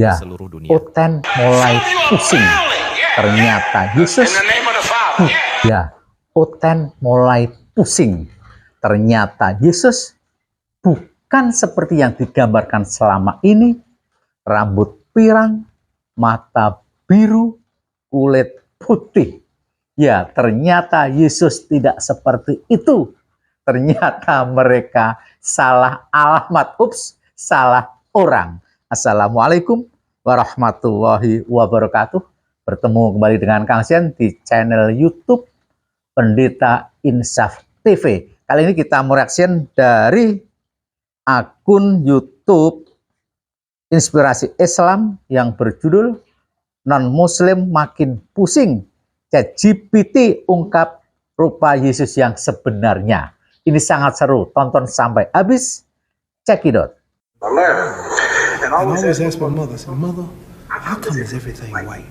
di seluruh dunia. Uten mulai pusing. Ternyata Yesus Uten mulai pusing. Ternyata Yesus bukan seperti yang digambarkan selama ini. Rambut pirang, mata biru, kulit putih. Ya, ternyata Yesus tidak seperti itu. Ternyata mereka salah alamat. Salah orang. Assalamualaikum warahmatullahi wabarakatuh. Bertemu kembali dengan Kang Sian di channel YouTube Pendeta Insaf TV. Kali ini kita mau reaction dari akun YouTube Inspirasi Islam yang berjudul Non-Muslim Makin Pusing. ChatGPT ungkap rupa Yesus yang sebenarnya. Ini sangat seru. Tonton sampai habis. Check it out. And I always ask my mother, how come is everything white?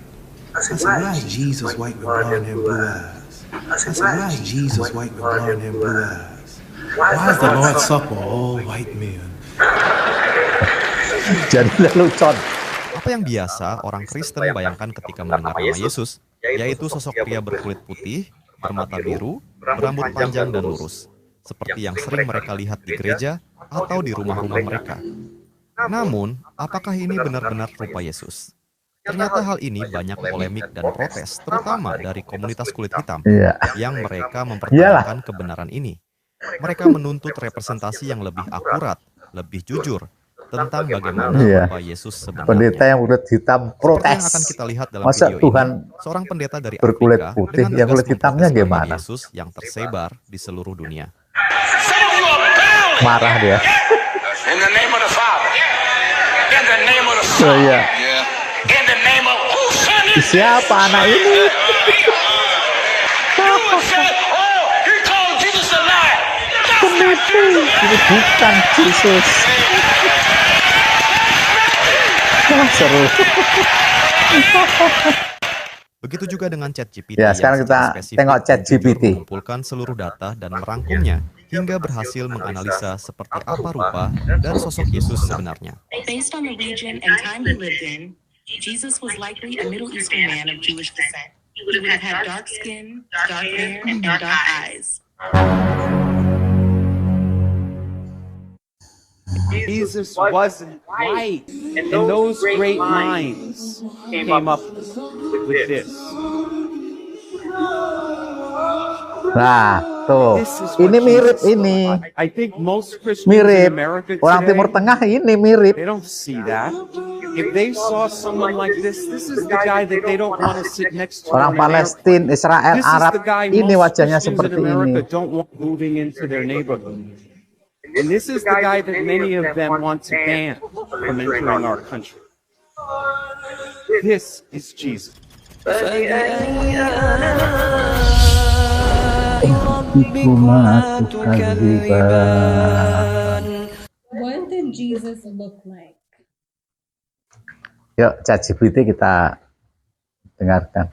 I said, why is Jesus white with blonde hair and blue eyes? I said, why is Jesus white with blonde hair and blue eyes? Why is the Lord's Supper all white men? Jadi lelucon. Apa yang biasa orang Kristen bayangkan ketika mendengar nama Yesus, yaitu sosok pria berkulit putih, bermata biru, berambut panjang dan lurus, seperti yang sering mereka lihat di gereja atau di rumah-rumah mereka. Namun, apakah ini benar-benar rupa Yesus? Ternyata hal ini banyak polemik dan protes, terutama dari komunitas kulit hitam, yang mereka mempertanyakan kebenaran ini. Mereka menuntut representasi yang lebih akurat, lebih jujur, tentang bagaimana rupa Yesus sebenarnya. Pendeta yang kulit hitam protes. Yang akan kita lihat dalam Masa video Tuhan ini, seorang pendeta dari berkulit Afrika putih, dengan yang tegas kulit hitamnya memprotes gimana? Yesus yang tersebar di seluruh dunia. Marah dia. In the name of the Father, in the name of the Oh Son, iya. in the name of whose son is Siapa anak ini? You would say, oh, he called Jesus a liar. Penipu. Ini bukan Yesus. Wah, seru. Begitu juga dengan ChatGPT Ya, sekarang yang kita secara spesifik tengok dan ChatGPT. jujur mengumpulkan seluruh data dan merangkumnya hingga berhasil menganalisa seperti apa rupa dan sosok Yesus sebenarnya. Based on the region and time he lived in, Jesus was likely a Middle Eastern man of Jewish descent. He would have had dark skin, dark hair, and dark eyes. Jesus wasn't white, and those great minds came up with this. Nah, tuh. This is what Ini mirip Jesus ini. looked like. I think most Christians in Mirip. America Orang today, Timur Tengah ini mirip. they don't see that. If they saw someone like this is the guy that they don't want to sit next to. Orang on an airplane. Palestina, Israel, This is Arab. the guy Ini most wajahnya Christians seperti in America ini. don't want moving into their neighborhood. And this is the guy that many of them want to ban from entering our country. This is Jesus. What did Jesus look like? Yuk, ChatGPT kita dengarkan.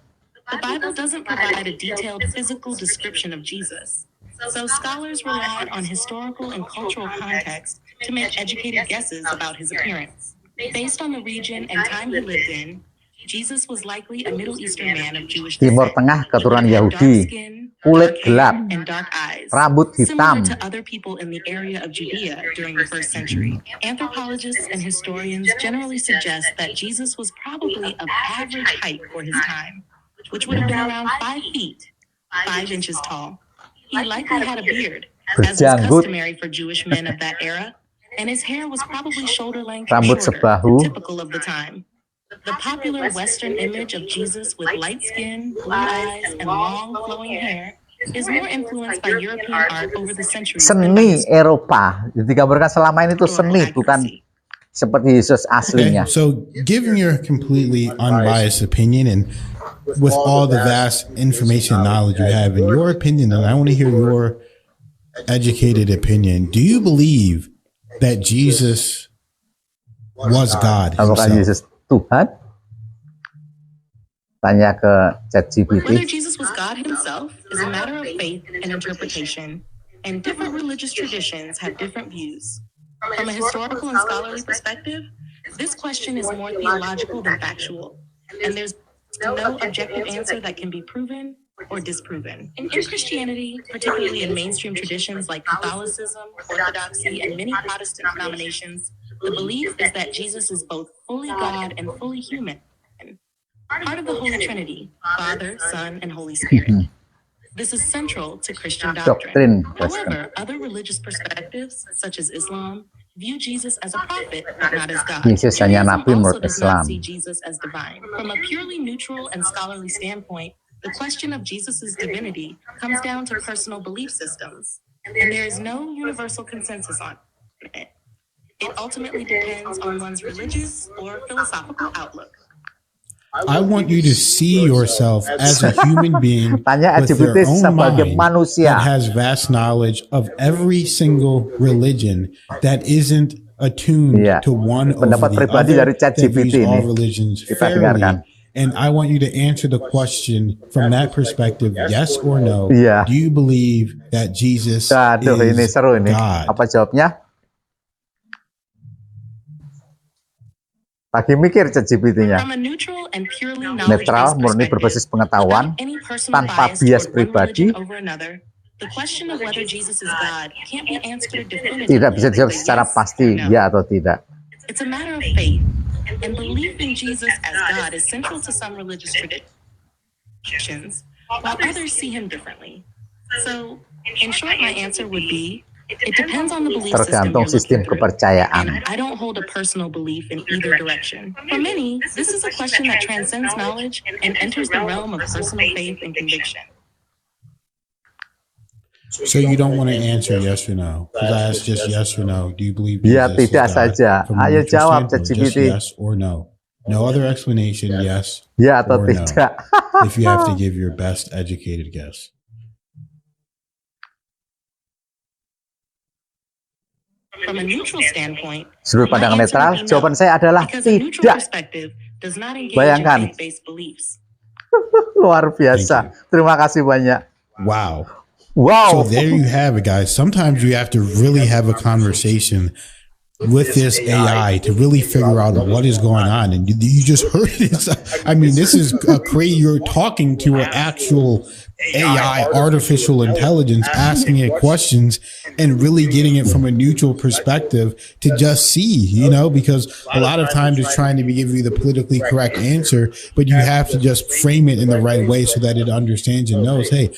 The Bible doesn't provide a detailed physical description of Jesus, so scholars relied on historical and cultural context to make educated guesses about his appearance. Based on the region and time he lived in, Jesus was likely a Middle Eastern man of Jewish Timur descent. Tengah keturunan He would have dark Yahudi, skin, kulit dark hair, gelap, and dark eyes, rambut similar hitam. to other people in the area of Judea during the first century. Anthropologists and historians generally suggest that Jesus was probably of average height for his time, which would have been around 5 feet, 5 inches tall. He likely had a beard, as was Berjanggut. customary for Jewish men of that era, and his hair was probably shoulder length or Rambut shorter, sebahu. typical of the time. The popular Western image of Jesus with light skin, blue eyes, and long flowing hair is more influenced by European art over the centuries than by Seni Eropa. Digambarkan selama ini itu seni, historical bukan accuracy. seperti Yesus aslinya. Okay, so given your completely unbiased opinion and with all the vast information and knowledge you have, in your opinion, and I want to hear your educated opinion, do you believe that Jesus was God Apakah himself? Yesus Tuhan? Tanya ke Whether ChatGPT. Jesus was God himself is a matter of faith and interpretation, and different religious traditions have different views. From a historical and scholarly perspective, this question is more theological than factual, and there's no objective answer that can be proven or disproven. In Christianity, particularly in mainstream traditions like Catholicism, Orthodoxy, and many Protestant denominations, the belief is that Jesus is both fully God and fully human, part of the Holy Trinity, Father, Son, and Holy Spirit. This is central to Christian doctrine. However, other religious perspectives, such as Islam, view Jesus as a prophet, but not as God. Yesus hanya Judaism nabi also menurut does not Islam. see Jesus as divine. From a purely neutral and scholarly standpoint, the question of Jesus' divinity comes down to personal belief systems, and there is no universal consensus on it. It ultimately depends on one's religious or philosophical outlook. I want you to see yourself as a human being Tanya with their LGBT own sebagai mind manusia. that has vast knowledge of every single religion that isn't attuned Iya. to one over Pendapat the pribadi other, dari that views ChatGPT all ini. religions Kita fairly. dengarkan. And I want you to answer the question from that perspective, yes or no. Iya. Do you believe that Jesus Aduh, ini is seru ini. God? Apa jawabnya? Lagi mikir ChatGPT-nya. From a neutral and purely Netral, knowledge-based murni berbasis perspective, pengetahuan, without any personal tanpa bias bias toward one pribadi, religion over another, the question of whether Jesus is God can't be answered definitively. tidak bisa dijawab with a secara yes pasti, or no. ya atau tidak. It's a matter of faith, and belief in Jesus as God is central to some religious traditions, while others see him differently. So, in short, my answer would be, it depends on the belief system Tergantung you're sistem looking through. kepercayaan. And I don't hold a personal belief in either direction. For many, this is a question that transcends knowledge and enters the realm of personal faith and conviction. So you don't want to answer yes or no? Because I asked just yes or no. Do you believe Ya, Jesus is tidak God? saja. From a Ayo neutral jawab, standpoint, just ChatGPT. yes or no. No other explanation, yes Ya atau or no. tidak. If you have to give your best educated guess. From a neutral standpoint, Sudut my pandang answer netral, would be no, jawaban saya adalah because a neutral tidak. perspective does not engage Bayangkan. in faith-based beliefs. Luar biasa. Terima kasih banyak. Wow. Wow. So there you have it, guys. Sometimes you have to really have a conversation with this AI to really figure out what is going on. And you just heard it. I mean, this is crazy. You're talking to an actual AI, artificial intelligence, asking it questions and really getting it from a neutral perspective to just see, because a lot of times it's trying to give you the politically correct answer, but you have to just frame it in the right way so that it understands and knows, hey.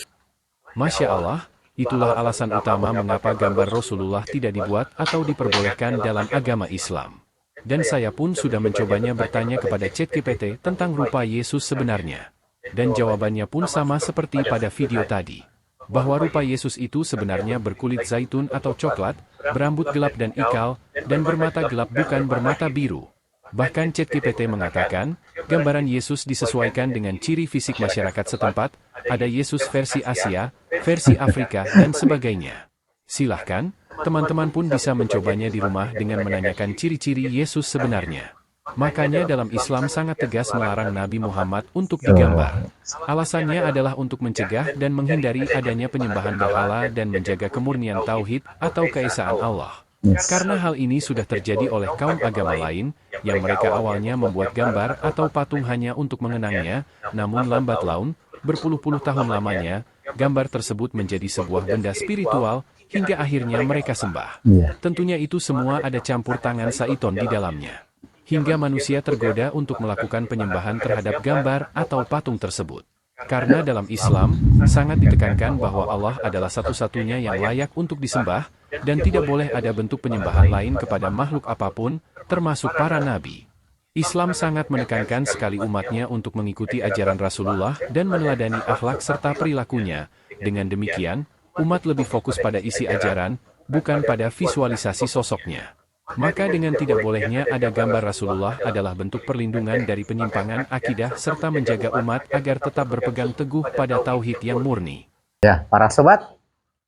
Masya Allah, itulah alasan utama mengapa gambar Rasulullah tidak dibuat atau diperbolehkan dalam agama Islam. Dan saya pun sudah mencobanya bertanya kepada ChatGPT tentang rupa Yesus sebenarnya. Dan jawabannya pun sama seperti pada video tadi. Bahwa rupa Yesus itu sebenarnya berkulit zaitun atau coklat, berambut gelap dan ikal, dan bermata gelap bukan bermata biru. Bahkan ChatGPT mengatakan, gambaran Yesus disesuaikan dengan ciri fisik masyarakat setempat, ada Yesus versi Asia, versi Afrika, dan sebagainya. Silahkan, teman-teman pun bisa mencobanya di rumah dengan menanyakan ciri-ciri Yesus sebenarnya. Makanya dalam Islam sangat tegas melarang Nabi Muhammad untuk digambar. Alasannya adalah untuk mencegah dan menghindari adanya penyembahan berhala dan menjaga kemurnian tauhid atau keesaan Allah. Karena hal ini sudah terjadi oleh kaum agama lain, yang mereka awalnya membuat gambar atau patung hanya untuk mengenangnya, namun lambat laun, berpuluh-puluh tahun lamanya, gambar tersebut menjadi sebuah benda spiritual, hingga akhirnya mereka sembah. Tentunya itu semua ada campur tangan Syaiton di dalamnya. Hingga manusia tergoda untuk melakukan penyembahan terhadap gambar atau patung tersebut. Karena dalam Islam, sangat ditekankan bahwa Allah adalah satu-satunya yang layak untuk disembah, dan tidak boleh ada bentuk penyembahan lain kepada makhluk apapun, termasuk para nabi. Islam sangat menekankan sekali umatnya untuk mengikuti ajaran Rasulullah dan meneladani akhlak serta perilakunya. Dengan demikian, umat lebih fokus pada isi ajaran, bukan pada visualisasi sosoknya. Maka dengan tidak bolehnya ada gambar Rasulullah adalah bentuk perlindungan dari penyimpangan akidah serta menjaga umat agar tetap berpegang teguh pada tauhid yang murni. Ya, para sobat,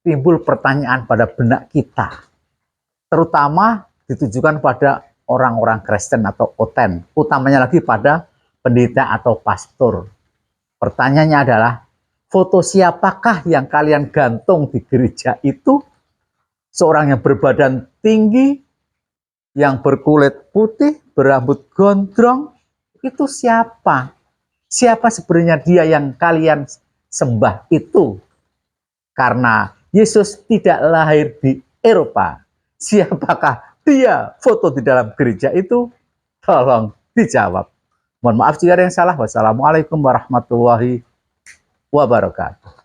timbul pertanyaan pada benak kita, terutama ditujukan pada orang-orang Kristen atau oten, utamanya lagi pada pendeta atau pastor. Pertanyaannya adalah, foto siapakah yang kalian gantung di gereja itu? Seorang yang berbadan tinggi, yang berkulit putih, berambut gondrong, itu siapa? Siapa sebenarnya dia yang kalian sembah itu? Karena Yesus tidak lahir di Eropa. Siapakah dia foto di dalam gereja itu? Tolong dijawab. Mohon maaf jika ada yang salah. Wassalamualaikum warahmatullahi wabarakatuh.